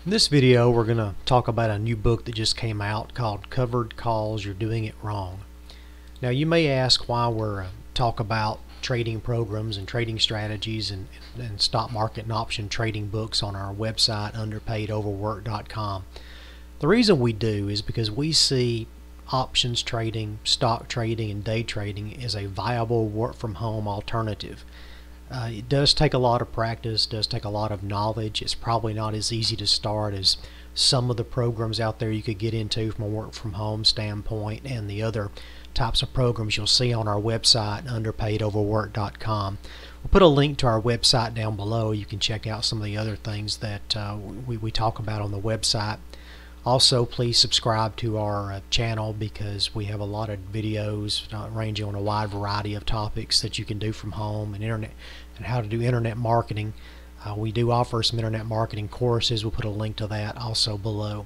In this video, we're going to talk about a new book that just came out called Covered Calls, You're Doing It Wrong. Now, you may ask why we're talk about trading programs and trading strategies and stock market and option trading books on our website, underpaidoverwork.com. The reason we do is because we see options trading, stock trading, and day trading as a viable work-from-home alternative. It does take a lot of practice, does take a lot of knowledge. It's probably not as easy to start as some of the programs out there you could get into from a work from home standpoint and the other types of programs you'll see on our website, underpaidoverwork.com. We'll put a link to our website down below. You can check out some of the other things that we talk about on the website. Also, please subscribe to our channel because we have a lot of videos ranging on a wide variety of topics that you can do from home and internet and how to do internet marketing. We do offer some internet marketing courses. We'll put a link to that also below.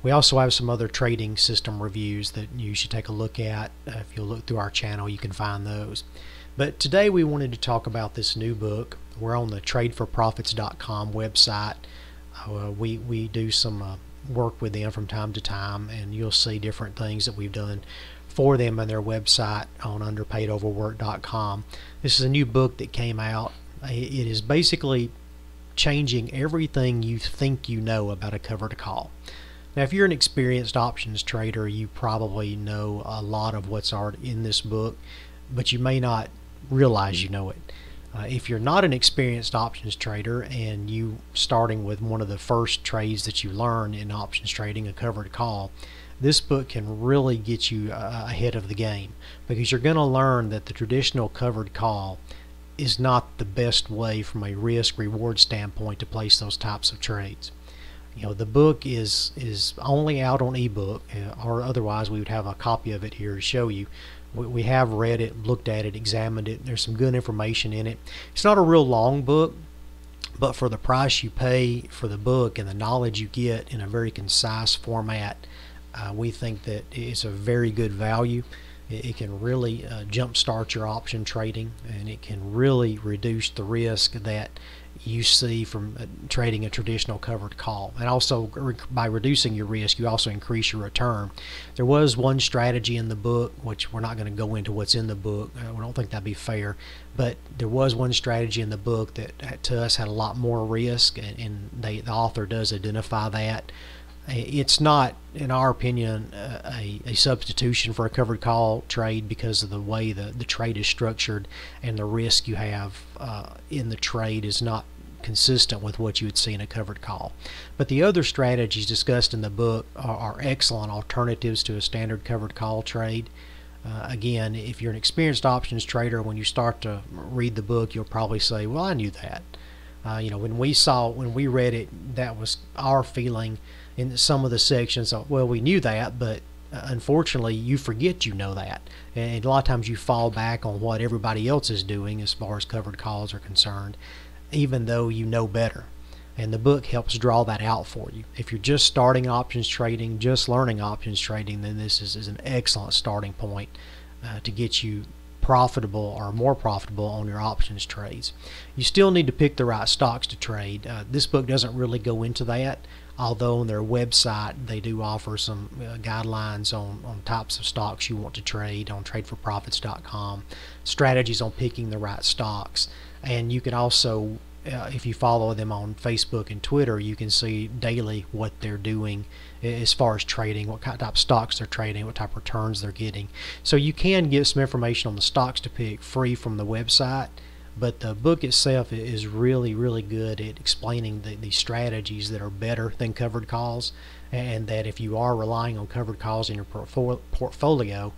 We also have some other trading system reviews that you should take a look at. If you look through our channel, you can find those. But today we wanted to talk about this new book. We're on the tradeforprofits.com website. We do some work with them from time to time, and you'll see different things that we've done for them on their website on underpaidoverwork.com. This is a new book that came out. It is basically changing everything you think you know about a covered call. Now, if you're an experienced options trader, you probably know a lot of what's already in this book, but you may not realize you know it. If you're not an experienced options trader and you starting with one of the first trades that you learn in options trading, a covered call, this book can really get you ahead of the game, because you're going to learn that the traditional covered call is not the best way from a risk reward standpoint to place those types of trades. You know, the book is only out on ebook, or otherwise we would have a copy of it here to show you. We have read it, looked at it, examined it. There's some good information in it. It's not a real long book, but for the price you pay for the book and the knowledge you get in a very concise format, we think that it's a very good value. It can really jumpstart your option trading, and it can really reduce the risk that you see from trading a traditional covered call. And also, by reducing your risk, you also increase your return. There was one strategy in the book, which we're not going to go into what's in the book. We don't think that'd be fair, but there was one strategy in the book that to us had a lot more risk, and the author does identify that. It's not, in our opinion, a substitution for a covered call trade because of the way the trade is structured, and the risk you have in the trade is not consistent with what you would see in a covered call. But the other strategies discussed in the book are excellent alternatives to a standard covered call trade. Again, if you're an experienced options trader, when you start to read the book, you'll probably say, well, I knew that. You know, when we read it, that was our feeling in some of the sections. Well, we knew that, but unfortunately you forget you know that, and a lot of times you fall back on what everybody else is doing as far as covered calls are concerned, even though you know better. And the book helps draw that out for you. If you're just starting options trading, just learning options trading, then this is an excellent starting point to get you profitable or more profitable on your options trades. You still need to pick the right stocks to trade. This book doesn't really go into that, although on their website they do offer some guidelines on types of stocks you want to trade on tradeforprofits.com, strategies on picking the right stocks. And you can also, if you follow them on Facebook and Twitter, you can see daily what they're doing as far as trading, what type of stocks they're trading, what type of returns they're getting. So you can get some information on the stocks to pick free from the website, but the book itself is really, really good at explaining the strategies that are better than covered calls, and that if you are relying on covered calls in your portfolio,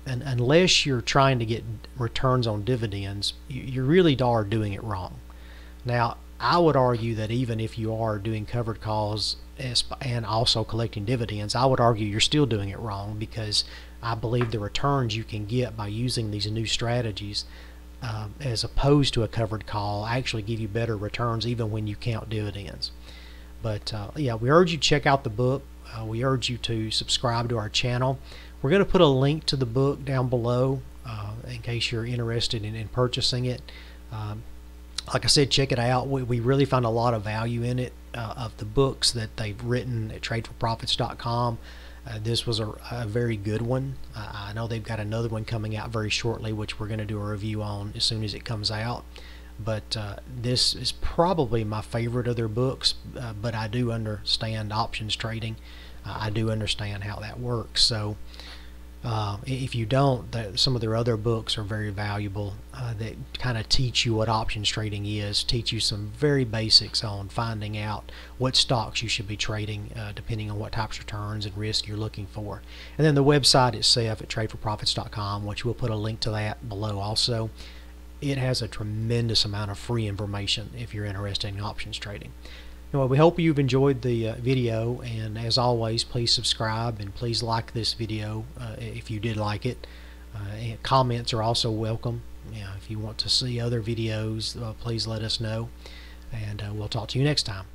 and unless you're trying to get returns on dividends, you really are doing it wrong. Now, I would argue that even if you are doing covered calls and also collecting dividends, I would argue you're still doing it wrong, because I believe the returns you can get by using these new strategies as opposed to a covered call actually give you better returns even when you count dividends. But yeah, we urge you to check out the book. We urge you to subscribe to our channel. We're going to put a link to the book down below in case you're interested in purchasing it. Like I said, check it out. We really found a lot of value in it, of the books that they've written at TradeForProfits.com. This was a very good one. I know they've got another one coming out very shortly, which we're going to do a review on as soon as it comes out. But this is probably my favorite of their books, but I do understand options trading. I do understand how that works. So if you don't, some of their other books are very valuable, that kind of teach you what options trading is, teach you some very basics on finding out what stocks you should be trading, depending on what types of returns and risk you're looking for. And then the website itself at TradeForProfits.com, which we'll put a link to that below also. It has a tremendous amount of free information if you're interested in options trading. Anyway, we hope you've enjoyed the video, and as always, please subscribe and please like this video if you did like it. And comments are also welcome. If you want to see other videos, please let us know, and we'll talk to you next time.